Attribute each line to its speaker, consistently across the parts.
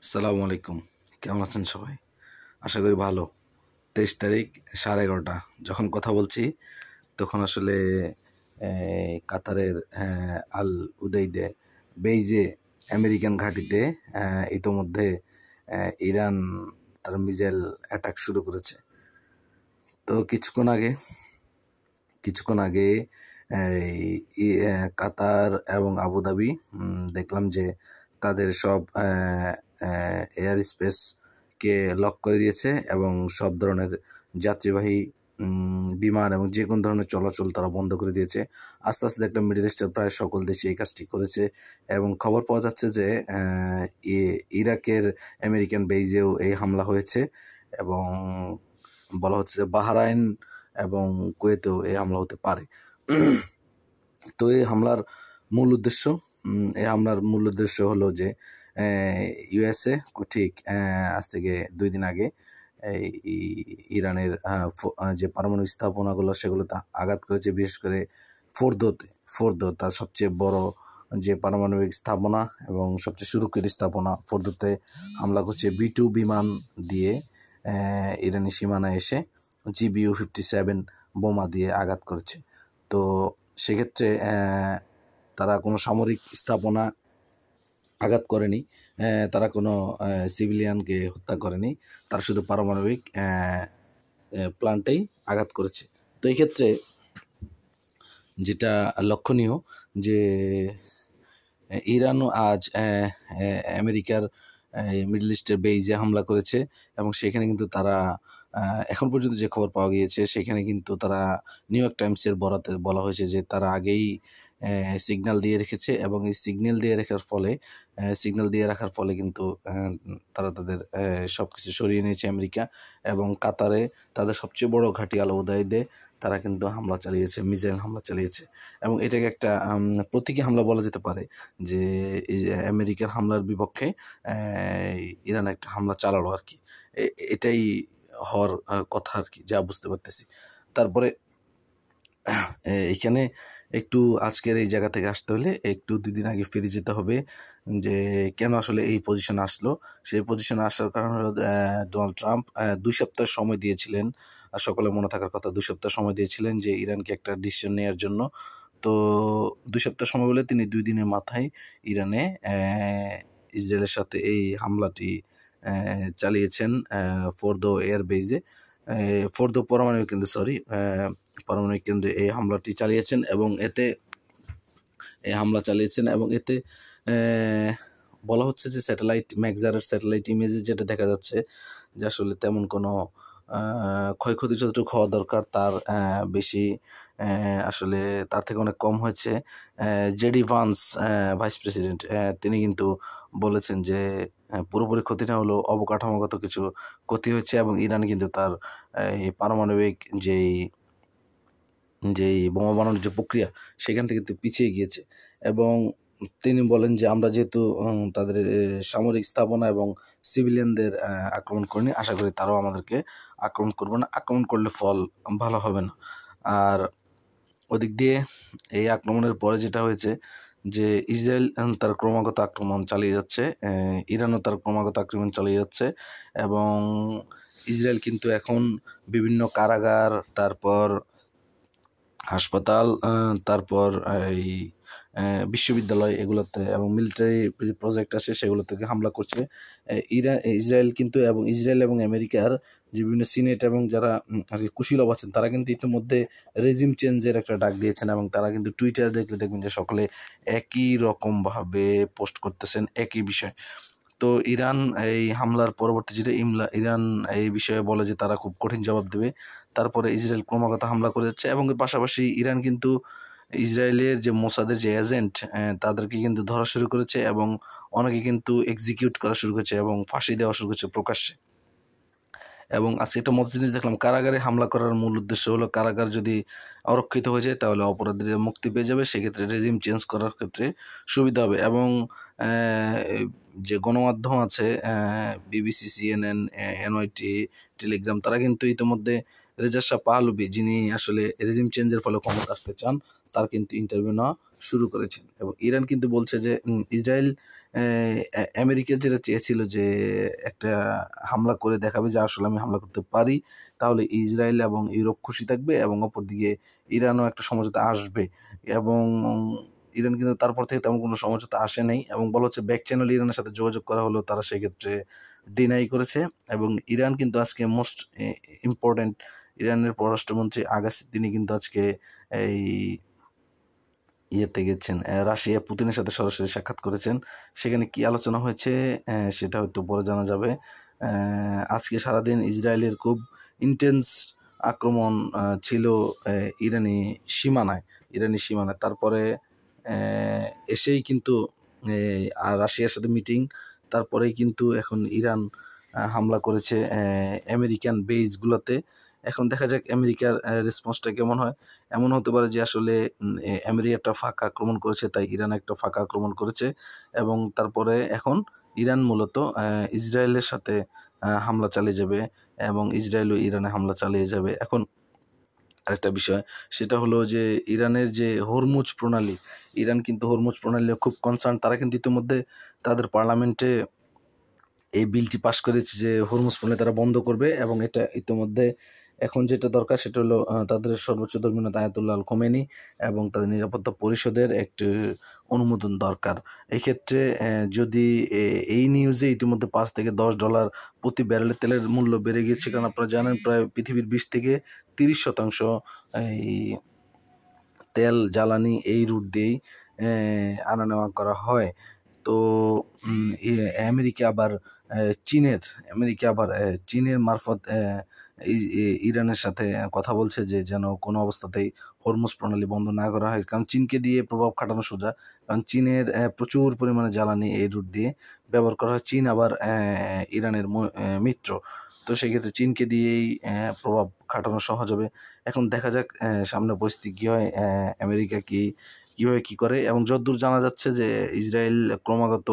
Speaker 1: আসসালামু আলাইকুম। কেমন আছেন সবাই? আশা করি ভালো। ২৩ তারিখ 11:30 যখন কথা বলছি তখন আসলে কাতারের আল উদেইদে বেইজে আমেরিকান ঘাঁটিতে ইতোমধ্যে ইরান তার মিসাইল অ্যাটাক শুরু করেছে। তো কিছুক্ষণ আগে কাতার এবং আবুধাবি দেখলাম যে তাদের সব এয়ার স্পেসকে লক করে দিয়েছে এবং সব ধরনের যাত্রীবাহী বিমান এবং যে কোনো ধরনের চলাচল তারা বন্ধ করে দিয়েছে। আস্তে আস্তে দেখলাম মিডল ইস্টের প্রায় সকল দেশে এই কাজটি করেছে এবং খবর পাওয়া যাচ্ছে যে ইরাকের আমেরিকান বেইজেও এই হামলা হয়েছে এবং বলা হচ্ছে যে বাহরাইন এবং কুয়েতেও এই হামলা হতে পারে। তো এই হামলার মূল উদ্দেশ্য হলো যে ইউএসএ ঠিক আজ থেকে 2 দিন আগে এই ইরানের যে পারমাণবিক স্থাপনাগুলো সেগুলোতে আঘাত করেছে, বিশেষ করে ফোর্দো তার সবচেয়ে বড় যে পারমাণবিক স্থাপনা এবং সবচেয়ে সুরক্ষিত স্থাপনা ফোর্দোতে হামলা করছে B-2 বিমান দিয়ে ইরানি সীমানায় এসে GBU-57 বোমা দিয়ে আঘাত করেছে। তো সেক্ষেত্রে তারা কোনো সামরিক স্থাপনা আঘাত করেনি, তারা কোনো সিভিলিয়ানকে হত্যা করেনি, তারা শুধু পারমাণবিক প্ল্যান্টেই আঘাত করেছে। তো এই ক্ষেত্রে যেটা লক্ষণীয় যে ইরানও আজ আমেরিকার মিডল ইস্টের বেইজে হামলা করেছে এবং সেখানে কিন্তু তারা এখন পর্যন্ত যে খবর পাওয়া গিয়েছে সেখানে কিন্তু তারা নিউ ইয়র্ক টাইমসের বরাতে বলা হয়েছে যে তারা আগেই সিগন্যাল দিয়ে রেখেছে এবং এই সিগন্যাল দিয়ে রাখার ফলে কিন্তু তারা তাদের সব কিছু সরিয়ে নিয়েছে আমেরিকা এবং কাতারে তাদের সবচেয়ে বড় ঘাঁটি আল উদেইদে তারা কিন্তু মিসাইল হামলা চালিয়েছে এবং এটাকে একটা প্রতীকী হামলা বলা যেতে পারে যে এই যে আমেরিকার হামলার বিপক্ষে ইরান একটা হামলা চালালো আর কি। এটাই হওয়ার কথা আর কি, যা বুঝতে পারতেছি। তারপরে এখানে একটু আজকের এই জায়গা থেকে আসতে হলে একটু 2 দিন আগে ফিরে যেতে হবে যে কেন আসলে এই পজিশনে আসলো। সেই পজিশনে আসার কারণ হলো ডোনাল্ড ট্রাম্প 2 সপ্তাহ সময় দিয়েছিলেন, সকলে মনে থাকার কথা 2 সপ্তাহ সময় দিয়েছিলেন যে ইরানকে একটা ডিসিশন নেওয়ার জন্য। তো 2 সপ্তাহ সময় বলে তিনি 2 দিনের মাথায় ইরানে ইসরায়েলের সাথে এই হামলাটি চালিয়েছেন ফোর্দো এয়ারবেজে, ফোর্দো পারমাণবিক কেন্দ্রে এই হামলাটি চালিয়েছেন এবং এতে বলা হচ্ছে যে ম্যাক্সারের স্যাটেলাইট ইমেজে যেটা দেখা যাচ্ছে যে আসলে তেমন কোনো ক্ষয়ক্ষতি যতটুকু হওয়া দরকার তার বেশি আসলে তার থেকে অনেক কম হয়েছে। জেডি ভান্স ভাইস প্রেসিডেন্ট তিনি কিন্তু বলেছেন যে পুরোপুরি ক্ষতি না হলেও অবকাঠামোগত কিছু ক্ষতি হয়েছে এবং ইরান কিন্তু তার এই পারমাণবিক যেই বোমা বানানোর যে প্রক্রিয়া সেখান থেকে কিন্তু পিছিয়ে গিয়েছে এবং তিনি বলেন যে আমরা যেহেতু তাদের সামরিক স্থাপনা এবং সিভিলিয়ানদের আক্রমণ করিনি, আশা করি তারাও আমাদেরকে আক্রমণ করবে না, আক্রমণ করলে ফল ভালো হবে না। আর ওদিক দিয়ে এই আক্রমণের পরে যেটা হয়েছে যে ইসরায়েল তার ক্রমাগত আক্রমণ চালিয়ে যাচ্ছে, ইরানও তার ক্রমাগত আক্রমণ চালিয়ে যাচ্ছে এবং ইসরায়েল কিন্তু এখন বিভিন্ন কারাগার, তারপর হাসপাতাল, তারপর এই বিশ্ববিদ্যালয় এগুলোতে এবং মিলিটারি প্রজেক্ট আছে সেগুলো থেকে হামলা করছে ইসরায়েল এবং আমেরিকার যে বিভিন্ন সিনেট এবং যারা আর কি কুশীলব আছেন তারা কিন্তু ইতিমধ্যে রেজিম চেঞ্জের একটা ডাক দিয়েছেন এবং তারা কিন্তু টুইটার দেখলে দেখবেন যে সকলে একই রকমভাবে পোস্ট করতেছেন একই বিষয়। তো ইরান এই হামলার পরবর্তী যেটা ইরান এই বিষয়ে বলে যে তারা খুব কঠিন জবাব দেবে। তারপরে ইসরায়েল ক্রমাগত হামলা করে যাচ্ছে এবং এর পাশাপাশি ইরান কিন্তু ইসরায়েলের যে মোসাদের যে এজেন্ট তাদেরকে কিন্তু ধরা শুরু করেছে এবং অনেকে কিন্তু এক্সিকিউট করা শুরু করেছে এবং ফাঁসি দেওয়া শুরু করেছে প্রকাশ্যে। এবং আজকে একটা মজার জিনিস দেখলাম, কারাগারে হামলা করার মূল উদ্দেশ্য হলো কারাগার যদি অরক্ষিত হয়ে যায় তাহলে অপরাধীরা মুক্তি পেয়ে যাবে, সেক্ষেত্রে রেজিম চেঞ্জ করার ক্ষেত্রে সুবিধা হবে এবং যে গণমাধ্যম আছে বিবিসি, CNN, NYT, টেলিগ্রাম, তারা কিন্তু ইতিমধ্যে রেজা শাহ পাহলভি যিনি আসলে রেজিম চেঞ্জের ফলে ক্ষমতা আসতে চান তার কিন্তু ইন্টারভিউ নেওয়া শুরু করেছেন এবং ইরান কিন্তু বলছে যে ইসরায়েল আমেরিকা যেটা চেয়েছিল যে একটা হামলা করে দেখাবে যে আসলে আমি হামলা করতে পারি, তাহলে ইসরায়েল এবং ইউরোপ খুশি থাকবে এবং অপরদিকে ইরানও একটা সমঝোতা আসবে। এবং ইরান কিন্তু তারপর থেকে তেমন কোনো সমঝোতা আসে নাই, এবং বলা হচ্ছে ব্যাক চ্যানেল ইরানের সাথে যোগাযোগ করা হলেও তারা সেক্ষেত্রে ডিনাই করেছে। এবং ইরান কিন্তু আজকে মোস্ট ইম্পর্টেন্ট, ইরানের পররাষ্ট্রমন্ত্রী আগাসি তিনি কিন্তু আজকে এই ইয়েতে গেছেন, রাশিয়া পুতিনের সাথে সরাসরি সাক্ষাৎ করেছেন। সেখানে কি আলোচনা হয়েছে সেটা হয়তো পরে জানা যাবে। আজকে সারাদিন ইসরায়েলের খুব ইন্টেন্স আক্রমণ ছিল ইরানি সীমানায়, তারপরে এসেই কিন্তু আর রাশিয়ার সাথে মিটিং, তারপরেই কিন্তু এখন ইরান হামলা করেছে আমেরিকান বেসগুলোতে। এখন দেখা যাক আমেরিকার রেসপন্সটা কেমন হয়। এমন হতে পারে যে আসলে আমেরিকা একটা ফাঁকা আক্রমণ করেছে, তাই ইরান একটা ফাঁকা আক্রমণ করেছে, এবং তারপরে এখন ইরান মূলত ইসরায়েলের সাথে হামলা চালিয়ে যাবে, এবং ইসরায়েলও ইরানে হামলা চালিয়ে যাবে। এখন আরেকটা বিষয়, সেটা হলো যে ইরানের যে হরমুজ প্রণালী, ইরান কিন্তু হরমুজ প্রণালী খুব কনসার্ন। তারা কিন্তু ইতিমধ্যে তাদের পার্লামেন্টে এই বিলটি পাশ করেছে যে হরমুজ প্রণালী তারা বন্ধ করবে, এবং এটা ইতিমধ্যে এখন যেটা দরকার সেটা হলো তাদের সর্বোচ্চ ধর্মীয় নেতা আয়াতুল্লাহ আল খোমেনি এবং তাদের নিরাপত্তা পরিষদের একটি অনুমোদন দরকার। এই ক্ষেত্রে যদি এই নিউজে ইতিমধ্যে $5 থেকে $10 প্রতি ব্যারেলের তেলের মূল্য বেড়ে গিয়েছে, কারণ আপনারা জানেন প্রায় পৃথিবীর 20 থেকে 30% এই তেল জ্বালানি এই রুট দিয়েই আনা নেওয়া করা হয়। তো আমেরিকা আবার চীনের মারফত ইরানের সাথে কথা বলছে যে যেন কোনো অবস্থাতেই হরমুজ প্রণালী বন্ধ না করা হয়, কারণ চীনকে দিয়ে প্রভাব খাটানো সোজা। কারণ চীনের প্রচুর পরিমাণে জ্বালানি এই রুট দিয়ে ব্যবহার করা হয়। চীন আবার ইরানের মিত্র, তো সেক্ষেত্রে চীনকে দিয়েই প্রভাব খাটানো সহজ হবে। এখন দেখা যাক সামনে পরিস্থিতি কী হয়, আমেরিকা কীভাবে কী করে। এবং যতদূর জানা যাচ্ছে যে ইসরায়েল ক্রমাগত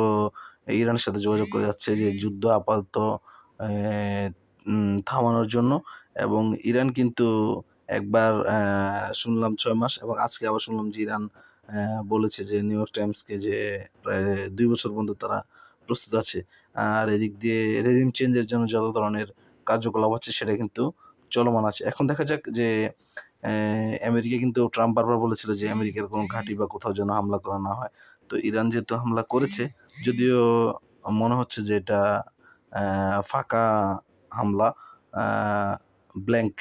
Speaker 1: ইরানের সাথে যোগাযোগ করে যাচ্ছে যে যুদ্ধ আপাতত থামানোর জন্য। এবং ইরান কিন্তু একবার শুনলাম 6 মাস, এবং আজকে আবার শুনলাম যে ইরান বলেছে যে নিউ ইয়র্ক টাইমসকে যে প্রায় 2 বছর পর্যন্ত তারা প্রস্তুত আছে। আর এদিক দিয়ে রেজিম চেঞ্জের জন্য যত ধরনের কার্যকলাপ আছে সেটা কিন্তু চলমান আছে। এখন দেখা যাক যে আমেরিকা কিন্তু ট্রাম্প বারবার বলেছিল যে আমেরিকার কোনো ঘাঁটি বা কোথাও যেন হামলা করা না হয়। তো ইরান যেহেতু হামলা করেছে, যদিও মনে হচ্ছে যে এটা ফাঁকা হামলা, ব্ল্যাঙ্ক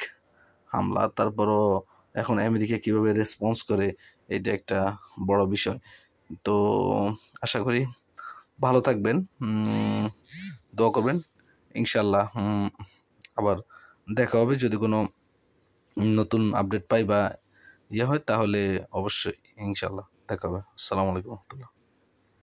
Speaker 1: হামলা, তারপরও এখন আমেরিকা কীভাবে রেসপন্স করে এটা একটা বড় বিষয়। তো আশা করি ভালো থাকবেন, দোয়া করবেন, ইনশাল্লাহ আবার দেখা হবে। যদি কোনো নতুন আপডেট পাই বা হয় তাহলে অবশ্যই ইনশাল্লাহ দেখা হবে। আসসালামু আলাইকুম রহমতুল্লাহ।